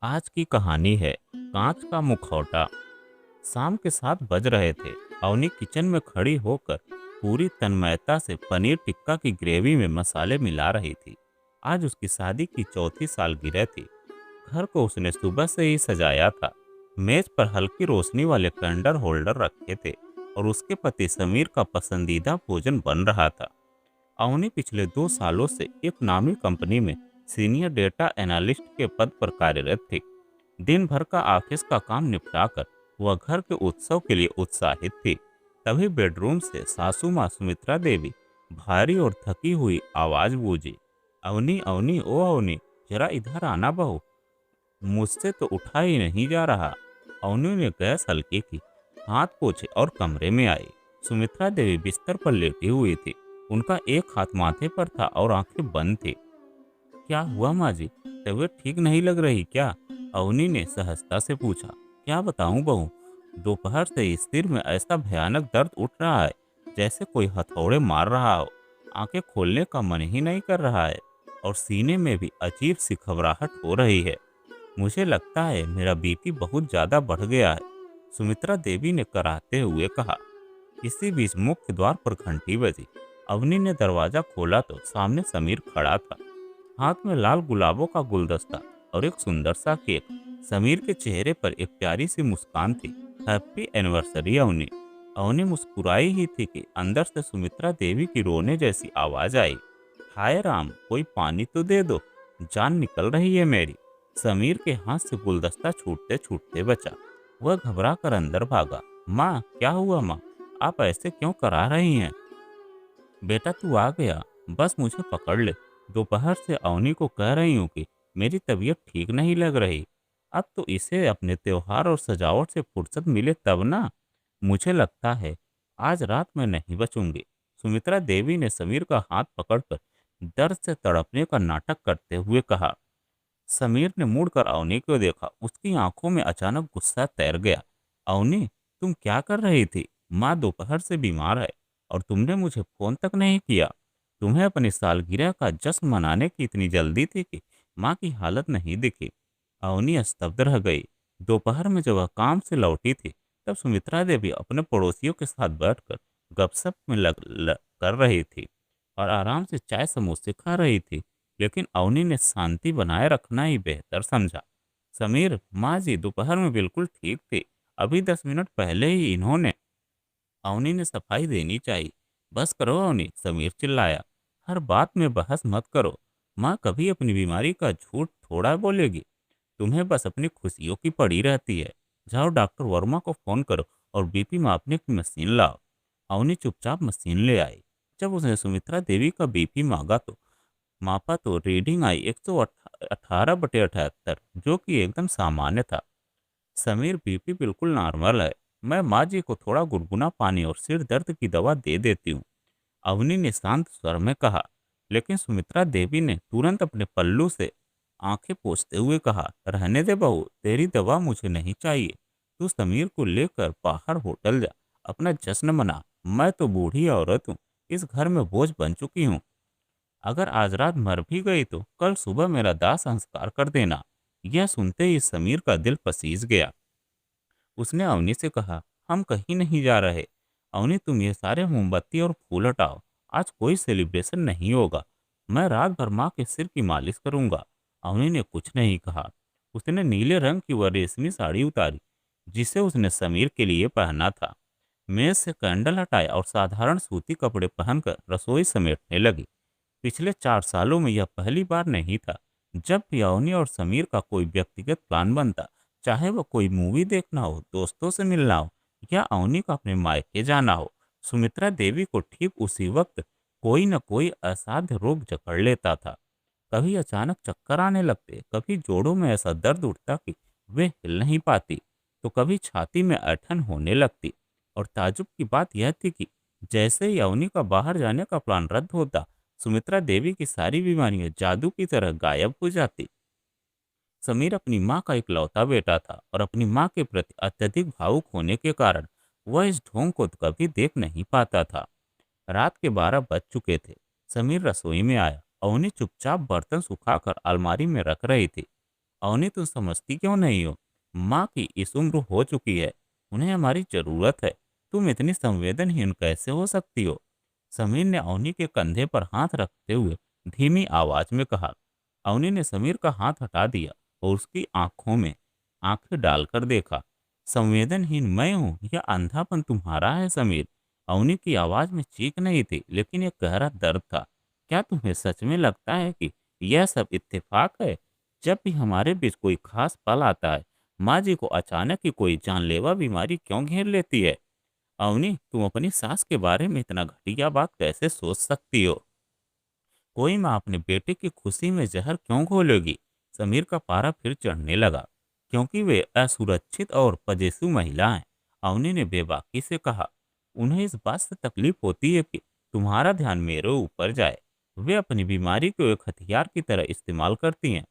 आज की कहानी है कांच का मुखौटा। शाम के 7 बज रहे थे। अवनी किचन में खड़ी होकर पूरी तन्मयता से पनीर टिक्का की ग्रेवी में मसाले मिला रही थी। आज उसकी शादी की चौथी सालगिरह थी। घर को उसने सुबह से ही सजाया था। मेज पर हल्की रोशनी वाले कैंडल होल्डर रखे थे और उसके पति समीर का पसंदीदा भोजन बन रहा था। अवनी पिछले 2 सालों से एक नामी कंपनी में सीनियर डेटा एनालिस्ट के पद पर कार्यरत थी। दिन भर का ऑफिस का काम निपटाकर वह घर के उत्सव के लिए उत्साहित थी। तभी बेडरूम से सासू माँ सुमित्रा देवी भारी और थकी हुई आवाज गूंजी। अवनी अवनी ओ अवनी, जरा इधर आना बहू। मुझसे तो उठा ही नहीं जा रहा। अवनी ने गैस हल्की की, हाथ पोछे और कमरे में आई। सुमित्रा देवी बिस्तर पर लेटी हुई थी। उनका एक हाथ माथे पर था और आंखें बंद थी। क्या हुआ माँ जी, तबीयत ठीक नहीं लग रही क्या? अवनी ने सहजता से पूछा। क्या बताऊं बहू, दोपहर से इस सिर में ऐसा भयानक दर्द उठ रहा है जैसे कोई हथौड़े मार रहा हो। आंखें खोलने का मन ही नहीं कर रहा है और सीने में भी अजीब सी घबराहट हो रही है। मुझे लगता है मेरा बीपी बहुत ज्यादा बढ़ गया है, सुमित्रा देवी ने कराहते हुए कहा। इसी बीच मुख्य द्वार पर घंटी बजी। अवनी ने दरवाजा खोला तो सामने समीर खड़ा था, हाथ में लाल गुलाबों का गुलदस्ता और एक सुंदर सा केक। समीर के चेहरे पर एक प्यारी सी मुस्कान थी। Happy anniversary Avani. अवनी मुस्कुराई ही थी कि अंदर से सुमित्रा देवी की रोने जैसी आवाज आई। हाय राम, कोई पानी तो दे दो, जान निकल रही है मेरी। समीर के हाथ से गुलदस्ता छूटते छूटते बचा। वह घबरा कर अंदर भागा। माँ, क्या हुआ माँ? आप ऐसे क्यों करा रही हैं? बेटा तू आ गया, बस मुझे पकड़ ले। दोपहर से अवनी को कह रही हूँ कि मेरी तबीयत ठीक नहीं लग रही। अब तो इसे अपने त्योहार और सजावट से फुर्सत मिले तब ना। मुझे लगता है आज रात में नहीं बचूंगी। सुमित्रा देवी ने समीर का हाथ पकड़कर दर्द से तड़पने का नाटक करते हुए कहा। समीर ने मुड़कर अवनी को देखा। उसकी आंखों में अचानक गुस्सा तैर गया। अवनी, तुम क्या कर रही थी? माँ दोपहर से बीमार है और तुमने मुझे फोन तक नहीं किया। तुम्हें अपनी सालगिरह का जश्न मनाने की इतनी जल्दी थी कि माँ की हालत नहीं दिखी। अवनी स्तब्ध रह गई। दोपहर में जब वह काम से लौटी थी तब सुमित्रा देवी अपने पड़ोसियों के साथ बैठकर गपशप में कर रही थी और आराम से चाय समोसे खा रही थी। लेकिन अवनी ने शांति बनाए रखना ही बेहतर समझा। समीर, माँ जी दोपहर में बिल्कुल ठीक थी। अभी 10 मिनट पहले ही इन्होंने। अवनी ने सफाई देनी चाहिए। बस करो अवनी, समीर चिल्लाया। हर बात में बहस मत करो। माँ कभी अपनी बीमारी का झूठ थोड़ा बोलेगी। तुम्हें बस अपनी खुशियों की पड़ी रहती है। जाओ डॉक्टर वर्मा को फोन करो और बीपी मापने की मशीन लाओ। अवनी चुपचाप मशीन ले आई। जब उसने सुमित्रा देवी का बीपी मांगा तो मापा तो रीडिंग आई 118/78, जो कि एकदम सामान्य था। समीर, बीपी बिल्कुल नॉर्मल है। मैं माँ जी को थोड़ा गुनगुना पानी और सिर दर्द की दवा दे देती हूँ, अवनी ने शांत स्वर में कहा। लेकिन सुमित्रा देवी ने तुरंत अपने पल्लू से आंखें पोंछते हुए कहा, रहने दे बहू, तेरी दवा मुझे नहीं चाहिए। तू समीर को लेकर बाहर होटल जा, अपना जश्न मना। मैं तो बूढ़ी औरत हूँ, इस घर में बोझ बन चुकी हूँ। अगर आज रात मर भी गई तो कल सुबह मेरा दाह संस्कार कर देना। यह सुनते ही समीर का दिल पसीज गया। उसने अवनी से कहा, हम कहीं नहीं जा रहे। अवनी, तुम ये सारे मोमबत्ती और फूल हटाओ। आज कोई सेलिब्रेशन नहीं होगा। मैं रात भर माँ के सिर की मालिश करूंगा। अवनी ने कुछ नहीं कहा। उसने नीले रंग की वह रेशमी साड़ी उतारी जिसे उसने समीर के लिए पहना था। मेज से कैंडल हटाया और साधारण सूती कपड़े पहनकर रसोई समेटने लगी। पिछले 4 सालों में यह पहली बार नहीं था। जब भी अवनी और समीर का कोई व्यक्तिगत प्लान बनता, चाहे वो कोई मूवी देखना हो, दोस्तों से मिलना हो या अवनी को अपने मायके जाना हो, सुमित्रा देवी को ठीक उसी वक्त कोई न कोई असाध्य रोग जकड़ लेता था। कभी अचानक चक्कर आने लगते, कभी जोड़ों में ऐसा दर्द उठता कि वे हिल नहीं पाती, तो कभी छाती में ऐंठन होने लगती। और ताजुब की बात यह थी कि जैसे ही अवनी का बाहर जाने का प्लान रद्द होता, सुमित्रा देवी की सारी बीमारियां जादू की तरह गायब हो जाती। समीर अपनी माँ का इकलौता बेटा था और अपनी माँ के प्रति अत्यधिक भावुक होने के कारण वह इस ढोंग को कभी देख नहीं पाता था। रात के 12 बज चुके थे। समीर रसोई में आया। अवनी चुपचाप बर्तन सुखाकर अलमारी में रख रही थी। अवनी तुम समझती क्यों नहीं हो? माँ की इस उम्र हो चुकी है, उन्हें हमारी जरूरत है। तुम इतनी संवेदनहीन कैसे हो सकती हो? समीर ने अवनी के कंधे पर हाथ रखते हुए धीमी आवाज में कहा। अवनी ने समीर का हाथ हटा दिया और उसकी आंखों में आंखें डालकर देखा। संवेदनहीन मैं हूं या अंधापन तुम्हारा है समीर? अवनी की आवाज में चीख नहीं थी, लेकिन एक गहरा दर्द था। क्या तुम्हें सच में लगता है कि यह सब इत्तेफाक है? जब भी हमारे बीच कोई खास पल आता है, माँ जी को अचानक ही कोई जानलेवा बीमारी क्यों घेर लेती है? अवनी, तुम अपनी सास के बारे में इतना घटिया बात कैसे सोच सकती हो? कोई माँ अपने बेटे की खुशी में जहर क्यों घोलेगी? समीर का पारा फिर चढ़ने लगा, क्योंकि वे असुरक्षित और पजेसु महिला हैं। अवनी ने बेबाकी से कहा। उन्हें इस बात से तकलीफ होती है कि तुम्हारा ध्यान मेरे ऊपर जाए। वे अपनी बीमारी को एक हथियार की तरह इस्तेमाल करती हैं,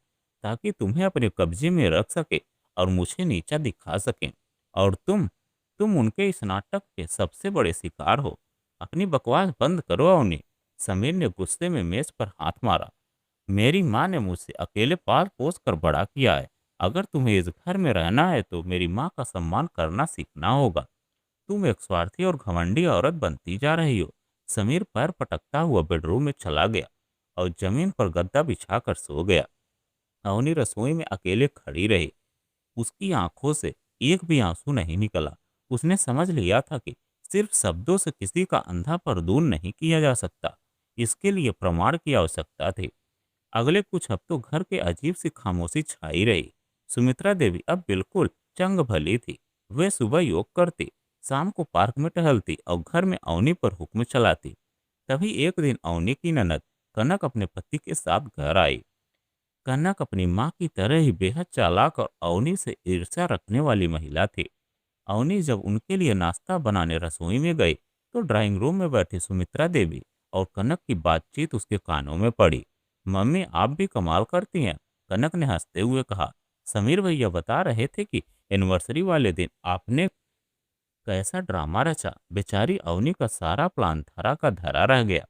ताकि तुम्हें अपने कब्जे में रख सके और मुझे नीचा दिखा सकें। और तुम उनके इस नाटक के सबसे बड़े शिकार हो। अपनी बकवास बंद करो अवनी। समीर ने गुस्से में मेज पर हाथ मारा। मेरी माँ ने मुझसे अकेले पाल पोस कर बड़ा किया है। अगर तुम्हें इस घर में रहना है तो मेरी माँ का सम्मान करना सीखना होगा। तुम एक स्वार्थी और घमंडी औरत बनती जा रही हो। समीर पैर पटकता हुआ बेडरूम में चला गया और जमीन पर गद्दा बिछाकर सो गया। अवनी रसोई में अकेले खड़ी रही। उसकी आंखों से एक भी आंसू नहीं निकला। उसने समझ लिया था कि सिर्फ शब्दों से किसी का अंधापन दूर नहीं किया जा सकता। इसके लिए प्रमाण की आवश्यकता थी। अगले कुछ हफ्तों घर के अजीब सी खामोशी छाई रही। सुमित्रा देवी अब बिल्कुल चंग भली थी। वे सुबह योग करती, शाम को पार्क में टहलती और घर में अवनी पर हुक्म चलाती। तभी एक दिन अवनी की ननद कनक अपने पति के साथ घर आई। कनक अपनी माँ की तरह ही बेहद चालाक और अवनी से ईर्ष्या रखने वाली महिला थी। अवनी जब उनके लिए नाश्ता बनाने रसोई में गई, तो ड्राइंग रूम में बैठी सुमित्रा देवी और कनक की बातचीत उसके कानों में पड़ी। मम्मी, आप भी कमाल करती हैं, कनक ने हंसते हुए कहा। समीर भैया बता रहे थे कि एनिवर्सरी वाले दिन आपने कैसा ड्रामा रचा। बेचारी अवनी का सारा प्लान धरा का धरा रह गया।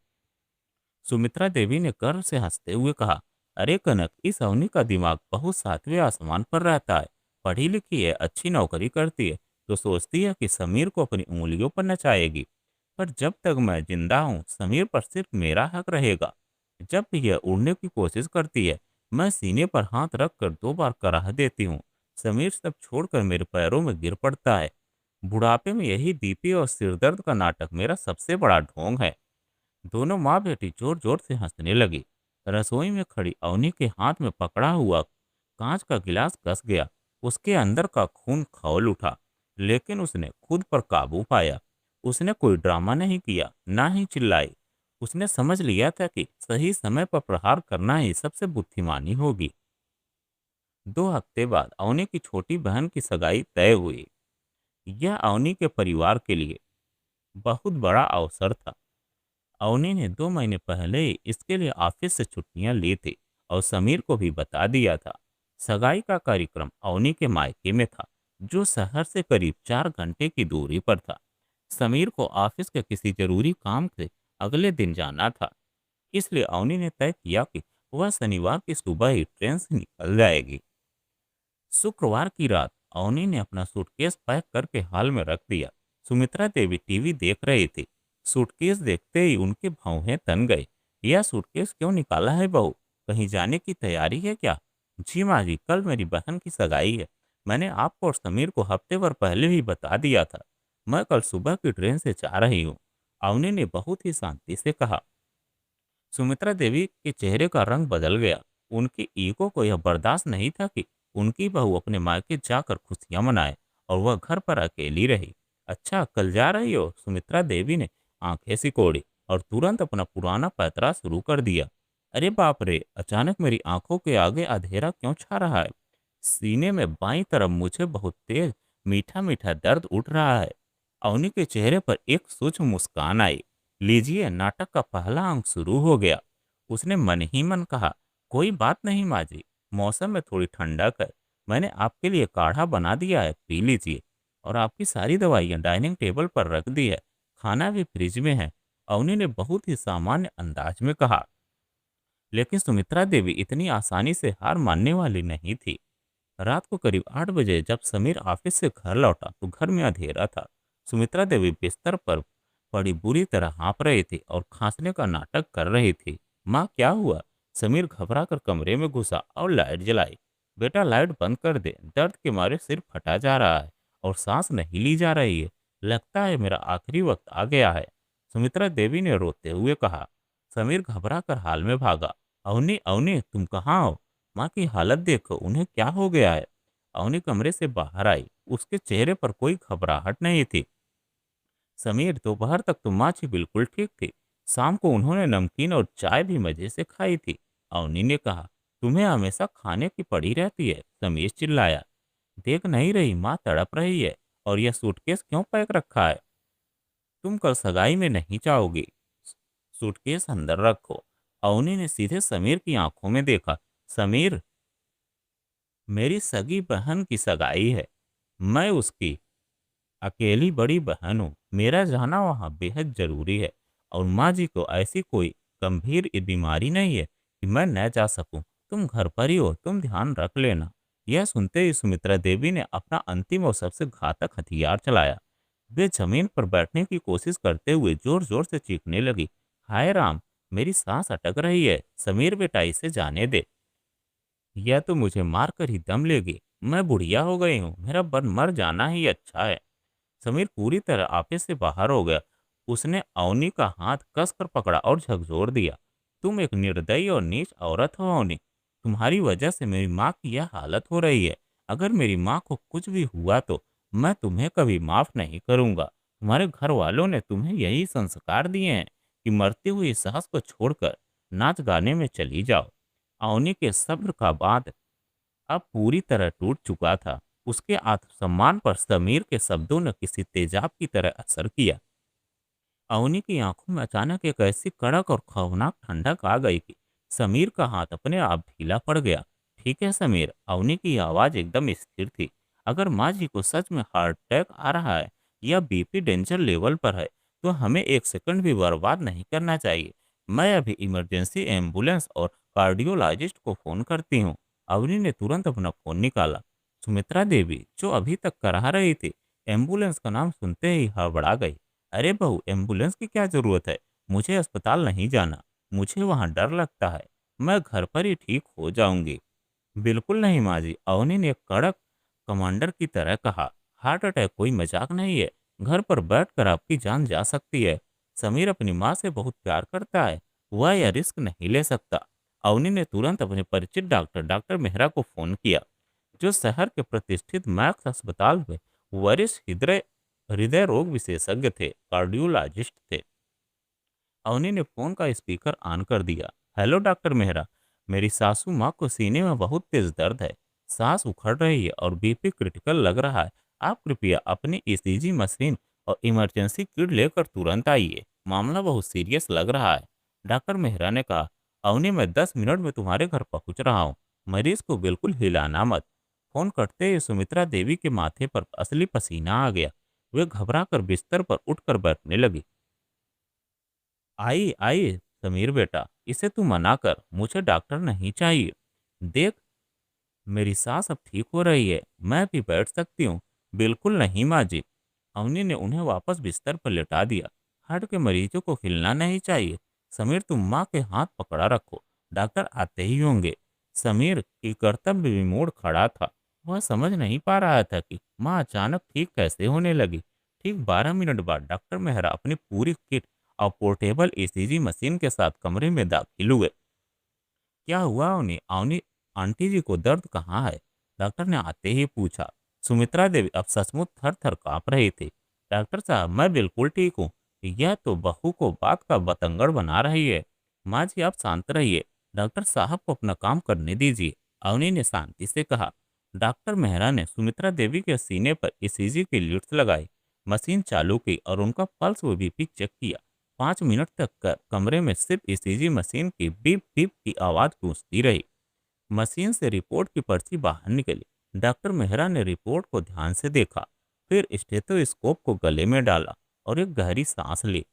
सुमित्रा देवी ने गर्व से हंसते हुए कहा। अरे कनक, इस अवनी का दिमाग बहुत सातवें आसमान पर रहता है। पढ़ी लिखी है, अच्छी नौकरी करती है, तो सोचती है कि समीर को अपनी उंगलियों पर नचाएगी। पर जब तक मैं जिंदा हूँ, समीर पर सिर्फ मेरा हक रहेगा। जब भी यह उड़ने की कोशिश करती है, मैं सीने पर हाथ रख कर 2 बार कराह देती हूँ। समीर सब छोड़कर मेरे पैरों में गिर पड़ता है। बुढ़ापे में यही दीपी और सिरदर्द का नाटक मेरा सबसे बड़ा ढोंग है। दोनों माँ बेटी जोर जोर से हंसने लगी। रसोई में खड़ी अवनी के हाथ में पकड़ा हुआ कांच का गिलास कस गया। उसके अंदर का खून खौल उठा, लेकिन उसने खुद पर काबू पाया। उसने कोई ड्रामा नहीं किया, ना ही चिल्लाई। उसने समझ लिया था कि सही समय पर प्रहार करना ही सबसे बुद्धिमानी होगी। 2 हफ्ते बाद अवनी की छोटी बहन की सगाई तय हुई। यह अवनी के परिवार के लिए बहुत बड़ा अवसर था। अवनी ने 2 महीने पहले ही इसके लिए ऑफिस से छुट्टियां ली थी और समीर को भी बता दिया था। सगाई का कार्यक्रम अवनी के मायके में था, जो शहर से करीब 4 घंटे की दूरी पर था। समीर को ऑफिस के किसी जरूरी काम से अगले दिन जाना था, इसलिए अवनी ने तय किया कि वह शनिवार की सुबह ही ट्रेन से निकल जाएगी। शुक्रवार की रात अवनी ने अपना सूटकेस पैक करके हॉल में रख दिया। सुमित्रा देवी टीवी देख रही थी। सूटकेस देखते ही उनके भौहें तन गए। यह सूटकेस क्यों निकाला है बहू? कहीं जाने की तैयारी है क्या? जी माँ जी, कल मेरी बहन की सगाई है। मैंने आपको और समीर को हफ्ते भर पहले ही बता दिया था। मैं कल सुबह की ट्रेन से जा रही हूँ, अवनी ने बहुत ही शांति से कहा। सुमित्रा देवी के चेहरे का रंग बदल गया। उनकी ईगो को यह बर्दाश्त नहीं था कि उनकी बहू अपने मायके जाकर खुशियां मनाए और वह घर पर अकेली रही। अच्छा, कल जा रही हो? सुमित्रा देवी ने आंखें सिकोड़ी और तुरंत अपना पुराना पैतरा शुरू कर दिया। अरे बाप रे! अचानक मेरी आंखों के आगे अंधेरा क्यों छा रहा है? सीने में बाईं तरफ मुझे बहुत तेज मीठा मीठा दर्द उठ रहा है। अवनी के चेहरे पर एक सूक्ष्म मुस्कान आई। लीजिए, नाटक का पहला अंक शुरू हो गया। उसने मन ही मन कहा। कोई बात नहीं माँ जी, मौसम में थोड़ी ठंडक है। मैंने आपके लिए काढ़ा बना दिया है, पी लीजिए। और आपकी सारी दवाइयाँ डाइनिंग टेबल पर रख दी है, खाना भी फ्रिज में है, अवनी ने बहुत ही सामान्य अंदाज में कहा। लेकिन सुमित्रा देवी इतनी आसानी से हार मानने वाली नहीं थी। रात को करीब 8 बजे जब समीर ऑफिस से घर लौटा तो घर में अंधेरा था। सुमित्रा देवी बिस्तर पर पड़ी बुरी तरह हाँफ रही थी और खांसने का नाटक कर रही थी। माँ, क्या हुआ? समीर घबरा कर कमरे में घुसा और लाइट जलाई। बेटा, लाइट बंद कर दे, दर्द के मारे सिर फटा जा रहा है और सांस नहीं ली जा रही है। लगता है मेरा आखिरी वक्त आ गया है, सुमित्रा देवी ने रोते हुए कहा। समीर घबरा कर हाल में भागा। अवनी, अवनी, तुम कहाँ हो? माँ की हालत देखो, उन्हें क्या हो गया है? अवनी कमरे से बाहर आई। उसके चेहरे पर कोई घबराहट नहीं थी। समीर, दोपहर तक तो माँ जी बिल्कुल ठीक थी। शाम को उन्होंने नमकीन और चाय भी मजे से खाई थी। अवनी ने कहा। तुम्हें हमेशा खाने की पड़ी रहती है, समीर चिल्लाया। देख नहीं रही माँ तड़प रही है? और यह सूटकेस क्यों पैक रखा है? तुम कल सगाई में नहीं जाओगी। सूटकेस अंदर रखो। अवनी ने सीधे समीर की आंखों में देखा। समीर, मेरी सगी बहन की सगाई है। मैं उसकी अकेली बड़ी बहन हूँ। मेरा जाना वहाँ बेहद जरूरी है। और माँ जी को ऐसी कोई गंभीर बीमारी नहीं है कि मैं न जा सकूं। तुम घर पर ही हो, तुम ध्यान रख लेना। यह सुनते ही सुमित्रा देवी ने अपना अंतिम और सबसे घातक हथियार चलाया। वे जमीन पर बैठने की कोशिश करते हुए जोर जोर से चीखने लगी। हाय राम, मेरी सांस अटक रही है। समीर बेटा, इसे जाने दे। यह तो मुझे मार कर ही दम लेगी। मैं बुढ़िया हो गई हूँ, मेरा बन मर जाना ही अच्छा है। समीर पूरी तरह आपे से बाहर हो गया। उसने अवनी का हाथ कसकर पकड़ा और झकझोर दिया। तुम एक निर्दयी और नीच औरत हो अवनी। तुम्हारी वजह से मेरी माँ की यह हालत हो रही है। अगर मेरी माँ को कुछ भी हुआ तो मैं तुम्हें कभी माफ नहीं करूंगा। तुम्हारे घर वालों ने तुम्हें यही संस्कार दिए हैं कि मरती हुई सास को छोड़कर नाच गाने में चली जाओ। अवनी के सब्र का बांध अब पूरी तरह टूट चुका था। उसके आत्मसम्मान पर समीर के शब्दों ने किसी तेजाब की तरह असर किया। अवनी की आंखों में अचानक एक ऐसी कड़क और खौफनाक ठंडक आ गई कि समीर का हाथ अपने आप ढीला पड़ गया। ठीक है समीर, अवनी की आवाज एकदम स्थिर थी। अगर माँ जी को सच में हार्ट अटैक आ रहा है या बीपी डेंजर लेवल पर है तो हमें एक सेकंड भी बर्बाद नहीं करना चाहिए। मैं अभी इमरजेंसी एम्बुलेंस और कार्डियोलॉजिस्ट को फोन करती हूँ। अवनी ने तुरंत अपना फोन निकाला। सुमित्रा देवी, जो अभी तक करा रही थी, एम्बुलेंस का नाम सुनते ही हड़बड़ा गई। अरे बहू, एम्बुलेंस की क्या जरूरत है? मुझे अस्पताल नहीं जाना। मुझे वहां डर लगता है। मैं घर पर ही ठीक हो जाऊंगी। बिल्कुल नहीं माँ जी, अवनी ने कड़क कमांडर की तरह कहा। हार्ट अटैक कोई मजाक नहीं है। घर पर बैठकर आपकी जान जा सकती है। समीर अपनी माँ से बहुत प्यार करता है। वह यह रिस्क नहीं ले सकता। अवनी ने तुरंत अपने परिचित डॉक्टर डॉक्टर मेहरा को फोन किया, जो शहर के प्रतिष्ठित मैक्स अस्पताल में वरिष्ठ हृदय हृदय रोग विशेषज्ञ थे, कार्डियोलॉजिस्ट थे। अवनी ने फोन का स्पीकर ऑन कर दिया। हेलो डॉक्टर मेहरा, मेरी सासू माँ को सीने में बहुत तेज दर्द है। सांस उखड़ रही है और बीपी क्रिटिकल लग रहा है। आप कृपया अपनी ईसीजी मशीन और इमरजेंसी किट लेकर तुरंत आइए। मामला बहुत सीरियस लग रहा है, डॉक्टर मेहरा ने कहा। अवनी, मैं 10 मिनट में तुम्हारे घर पहुंच रहा हूँ। मरीज को बिल्कुल हिलाना मत। फोन कटते ही सुमित्रा देवी के माथे पर असली पसीना आ गया। वे घबरा कर बिस्तर पर उठकर बैठने लगी। आई आई, समीर बेटा, इसे तू मना कर। मुझे डॉक्टर नहीं चाहिए। देख, मेरी सांस अब ठीक हो रही है। मैं भी बैठ सकती हूँ। बिल्कुल नहीं माँ जी। अवनी ने उन्हें वापस बिस्तर पर लेटा दिया। हार्ट के मरीजों को हिलना नहीं चाहिए। समीर, तुम माँ के हाथ पकड़ा रखो। डॉक्टर आते ही होंगे। समीर की कर्तव्य विमूढ़ खड़ा था। वह समझ नहीं पा रहा था कि माँ अचानक ठीक कैसे होने लगी। ठीक 12 मिनट बाद डॉक्टर मेहरा अपनी पूरी किट और पोर्टेबल ईसीजी मशीन के साथ कमरे में दाखिल हुए। क्या हुआ उन्हें? अवनी आंटी जी को दर्द कहाँ है? डॉक्टर ने आते ही पूछा। सुमित्रा देवी अब सचमुच थर थर कांप रही थी। डॉक्टर साहब, मैं बिल्कुल ठीक हूँ। यह तो बहू को बात का बतंगड़ बना रही है। माँ जी, आप शांत रहिए। डॉक्टर साहब को अपना काम करने दीजिए, अवनी ने शांति से कहा। डॉक्टर मेहरा ने सुमित्रा देवी के सीने पर ईसीजी की लीड्स लगाई, मशीन चालू की और उनका पल्स व बीपी चेक किया। 5 मिनट तक कमरे में सिर्फ ईसीजी मशीन की बीप बीप की आवाज गूंजती रही। मशीन से रिपोर्ट की पर्ची बाहर निकली। डॉक्टर मेहरा ने रिपोर्ट को ध्यान से देखा, फिर स्टेथोस्कोप को गले में डाला और एक गहरी सांस ली।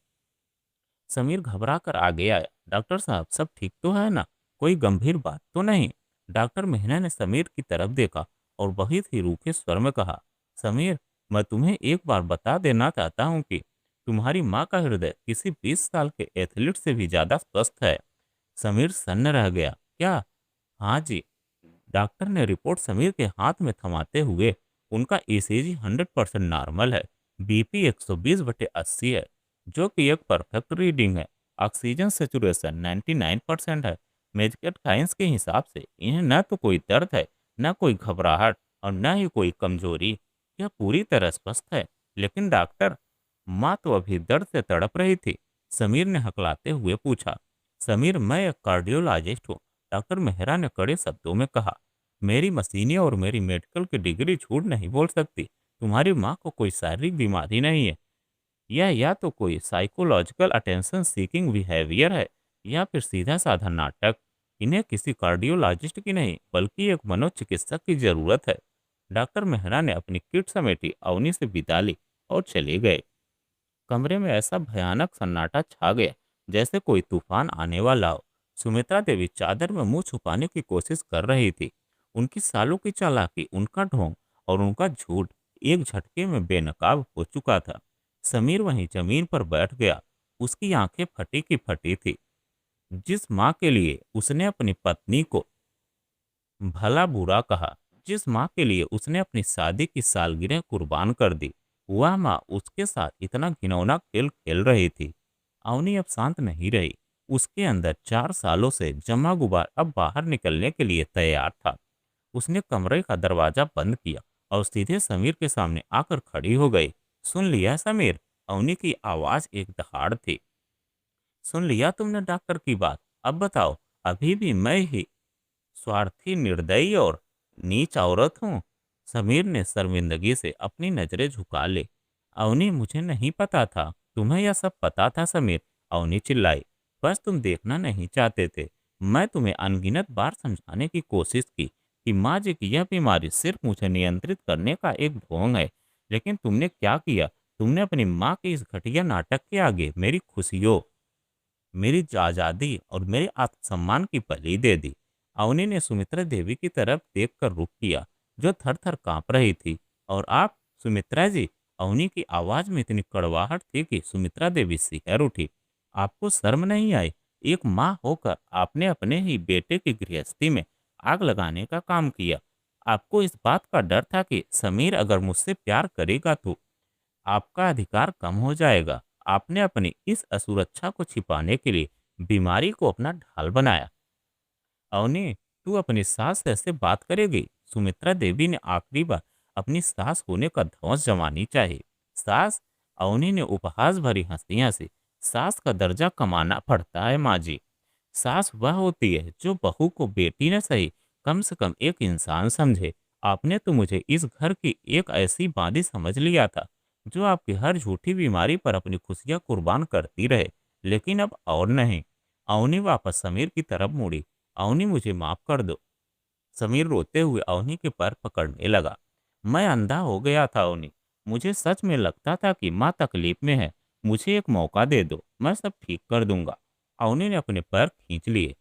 समीर घबरा कर आगे आया। डॉक्टर साहब, सब ठीक तो है ना? कोई गंभीर बात तो नहीं? डॉक्टर मेहरा ने समीर की तरफ देखा और बहुत ही रूखे स्वर में कहा, समीर, मैं तुम्हें एक बार बता देना चाहता हूँ कि तुम्हारी माँ का हृदय किसी 20 साल के एथलीट से भी ज्यादा स्वस्थ है। समीर सन्न रह गया। क्या? हाँ जी। डॉक्टर ने रिपोर्ट समीर के हाथ में थमाते हुए, उनका ईसीजी 100% नॉर्मल है। बीपी 120/80 है, जो कि एक परफेक्ट रीडिंग है। ऑक्सीजन सेचुरेशन 99% है। मेडिकल साइंस के हिसाब से इन्हें न तो कोई दर्द है, न कोई घबराहट, और न ही कोई कमजोरी। यह पूरी तरह स्वस्थ है। लेकिन डॉक्टर, माँ तो अभी दर्द से तड़प रही थी। समीर ने हकलाते हुए पूछा। समीर, मैं एक कार्डियोलॉजिस्ट हूँ, डॉक्टर मेहरा ने कड़े शब्दों में कहा। मेरी मशीनें और मेरी मेडिकल की डिग्री झूठ नहीं बोल सकती। तुम्हारी माँ को कोई शारीरिक बीमारी नहीं है। यह या तो कोई साइकोलॉजिकल अटेंशन सीकिंग बिहेवियर है, या फिर सीधा साधा नाटक। इन्हें किसी कार्डियोलॉजिस्ट की नहीं, बल्कि एक मनोचिकित्सक की जरूरत है। डॉक्टर मेहरा ने अपनी किट समेटी, अवनी से विदा ली और चले गए। कमरे में ऐसा भयानक सन्नाटा छा गया, जैसे कोई तूफान आने वाला हो। सुमित्रा देवी चादर में मुंह छुपाने की कोशिश कर रही थी। उनकी सालों की चालाकी, उनका ढोंग और उनका झूठ एक झटके में बेनकाब हो चुका था। समीर वहीं जमीन पर बैठ गया। उसकी आंखें फटी की फटी थी। जिस माँ के लिए उसने अपनी पत्नी को भला बुरा कहा, जिस माँ के लिए उसने अपनी शादी की सालगिरह कुर्बान कर दी, वह माँ उसके साथ इतना घिनौना खेल खेल रही थी। अवनी अब शांत नहीं रही। उसके अंदर 4 सालों से जमा गुबार अब बाहर निकलने के लिए तैयार था। उसने कमरे का दरवाजा बंद किया और सीधे समीर के सामने आकर खड़ी हो गई। सुन लिया समीर? अवनी की आवाज एक दहाड़ थी। सुन लिया तुमने डॉक्टर की बात? अब बताओ, अभी भी मैं ही स्वार्थी, निर्दयी और नीच औरत हूँ? समीर ने शर्मिंदगी से अपनी नजरें झुका ले। अवनी, मुझे नहीं पता था। तुम्हें यह सब पता था समीर? अवनी चिल्लाई। बस तुम देखना नहीं चाहते थे। मैं तुम्हें अनगिनत बार समझाने की कोशिश की कि माँ जी की यह बीमारी सिर्फ मुझे नियंत्रित करने का एक ढोंग है। लेकिन तुमने क्या किया? तुमने अपनी माँ के इस घटिया नाटक के आगे मेरी खुशियों, मेरी आजादी और मेरे आत्मसम्मान की बलि दे दी। अवनी ने सुमित्रा देवी की तरफ देखकर रुक किया, जो थर थर कांप रही थी। और आप, सुमित्रा जी? अवनी की आवाज में इतनी कड़वाहट थी कि सुमित्रा देवी सिहर उठी। आपको शर्म नहीं आई? एक माँ होकर आपने अपने ही बेटे की गृहस्थी में आग लगाने का काम किया। आपको इस बात का डर था कि समीर अगर मुझसे प्यार करेगा तो आपका अधिकार कम हो जाएगा। आपने अपनी इस असुरक्षा को छिपाने के लिए बीमारी को अपना ढाल बनाया। अवनी, तू अपनी सास से ऐसे बात करेगी? सुमित्रा देवी ने आखिरी बार अपनी सास होने का धौंस जमानी चाहिए। सास? अवनी ने उपहास भरी हंसी हंसी। सास का दर्जा कमाना पड़ता है माँ जी। सास वह होती है जो बहू को बेटी न सही, कम से कम एक इंसान समझे। आपने तो मुझे इस घर की एक ऐसी बांदी समझ लिया था, जो आपकी हर झूठी बीमारी पर अपनी खुशियां कुर्बान करती रहे। लेकिन अब और नहीं। अवनी वापस समीर की तरफ मुड़ी। अवनी, मुझे माफ कर दो। समीर रोते हुए अवनी के पैर पकड़ने लगा। मैं अंधा हो गया था अवनी। मुझे सच में लगता था कि माँ तकलीफ में है। मुझे एक मौका दे दो, मैं सब ठीक कर दूंगा। अवनी ने अपने पैर खींच लिए।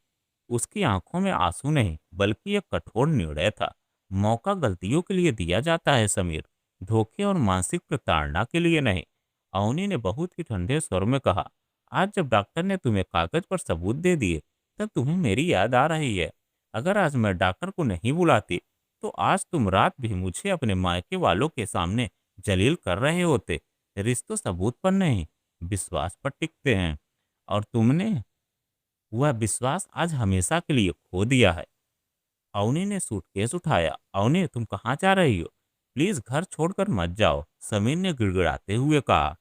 उसकी आंखों में आंसू नहीं, बल्कि एक कठोर निर्णय था। मौका गलतियों के लिए दिया जाता है समीर, धोखे और मानसिक प्रताड़ना के लिए नहीं। अवनी ने बहुत ही ठंडे स्वर में कहा। आज जब डॉक्टर ने तुम्हें कागज पर सबूत दे दिए, तब तुम्हें मेरी याद आ रही है। अगर आज मैं डॉक्टर को नहीं बुलाती, तो आज तुम रात भी मुझे अपने मायके वालों के सामने जलील कर रहे होते। रिश्तों सबूत पर नहीं, विश्वास पर टिकते हैं। और तुमने वह विश्वास आज हमेशा के लिए खो दिया है। अवनी ने सूटकेस उठाया। अवनी, तुम कहाँ जा रही हो? प्लीज घर छोड़कर मत जाओ, समीर ने गिड़गिड़ाते हुए कहा।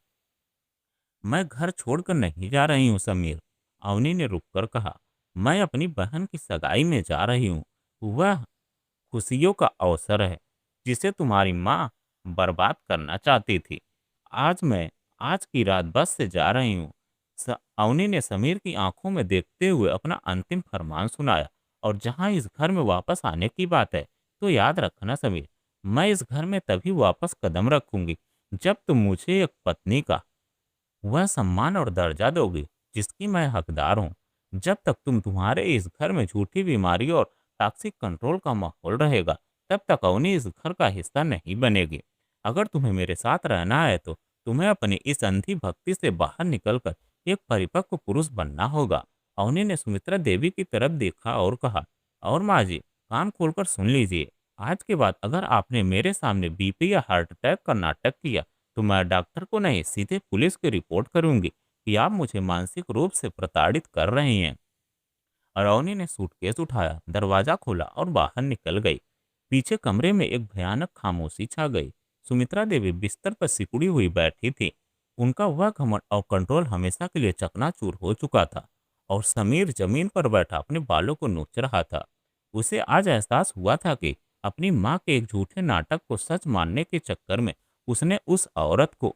मैं घर छोड़कर नहीं जा रही हूँ समीर, अवनी ने रुककर कहा। मैं अपनी बहन की सगाई में जा रही हूँ। वह खुशियों का अवसर है, जिसे तुम्हारी माँ बर्बाद करना चाहती थी। आज की रात बस से जा रही हूँ। अवनी ने समीर की आंखों में देखते हुए अपना अंतिम फरमान सुनाया। और जहां इस घर में वापस आने की बात है, तो याद रखना समीर, मैं इस घर में तभी वापस कदम रखूंगी जब तुम मुझे एक पत्नी का वह सम्मान और दर्जा दोगी जिसकी मैं हकदार हूँ। जब तक तुम्हारे इस घर में झूठी बीमारी और टॉक्सिक कंट्रोल का माहौल रहेगा, तब तक अवनी इस घर का हिस्सा नहीं बनेगी। अगर तुम्हें मेरे साथ रहना है तो तुम्हें अपनी इस अंधी भक्ति से बाहर निकलकर एक परिपक्व पुरुष बनना होगा। अवनी ने सुमित्रा देवी की तरफ देखा और कहा, और माँ जी, कान खोलकर सुन लीजिए। आज के बाद अगर आपने मेरे सामने बीपी या हार्ट अटैक का नाटक किया तो मैं डॉक्टर को नहीं, सीधे पुलिस की रिपोर्ट करूंगी कि आप मुझे मानसिक रूप से प्रताड़ित कर रहे हैं। अरौनी ने सूटकेस उठाया, दरवाजा खोला और बाहर निकल गई। पीछे कमरे में एक भयानक खामोशी छा गई। सुमित्रा देवी बिस्तर पर सिकुड़ी हुई बैठी थी। उनका वह घमंड और कंट्रोल हमेशा के लिए चकनाचूर हो चुका था। और समीर जमीन पर बैठा अपने बालों को नोच रहा था। उसे आज एहसास हुआ था कि अपनी माँ के एक झूठे नाटक को सच मानने के चक्कर में उसने उस औरत को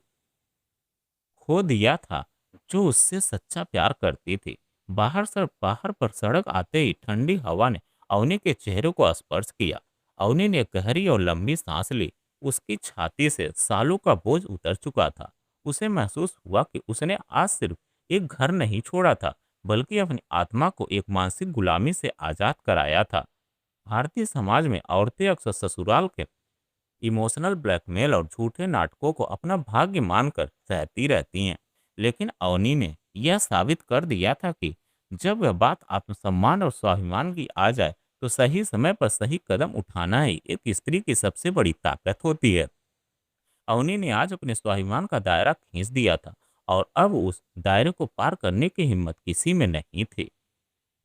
खो दिया था जो उससे सच्चा प्यार करती थी। बाहर पर सड़क आते ही ठंडी हवा ने अवनी के चेहरे को स्पर्श किया। अवनी ने गहरी और लंबी सांस ली। उसकी छाती से सालों का बोझ उतर चुका था। उसे महसूस हुआ कि उसने आज सिर्फ एक घर नहीं छोड़ा था, बल्कि अपनी आत्मा को एक मानसिक गुलामी से आजाद कराया था। भारतीय समाज में औरतें अक्सर ससुराल के इमोशनल ब्लैकमेल और झूठे नाटकों को अपना भाग्य मानकर सहती रहती हैं। लेकिन अवनी ने यह साबित कर दिया था कि जब वह बात आत्मसम्मान और स्वाभिमान की आ जाए तो सही समय पर सही कदम उठाना ही एक स्त्री की सबसे बड़ी ताकत होती है। अवनी ने आज अपने स्वाभिमान का दायरा खींच दिया था और अब उस दायरे को पार करने की हिम्मत किसी में नहीं थी।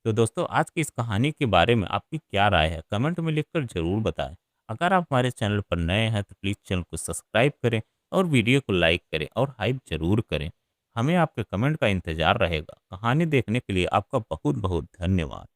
तो दोस्तों, आज की इस कहानी के बारे में आपकी क्या राय है, कमेंट में लिखकर जरूर बताएं। अगर आप हमारे चैनल पर नए हैं तो प्लीज़ चैनल को सब्सक्राइब करें और वीडियो को लाइक करें और हाइप जरूर करें। हमें आपके कमेंट का इंतजार रहेगा। कहानी देखने के लिए आपका बहुत बहुत धन्यवाद।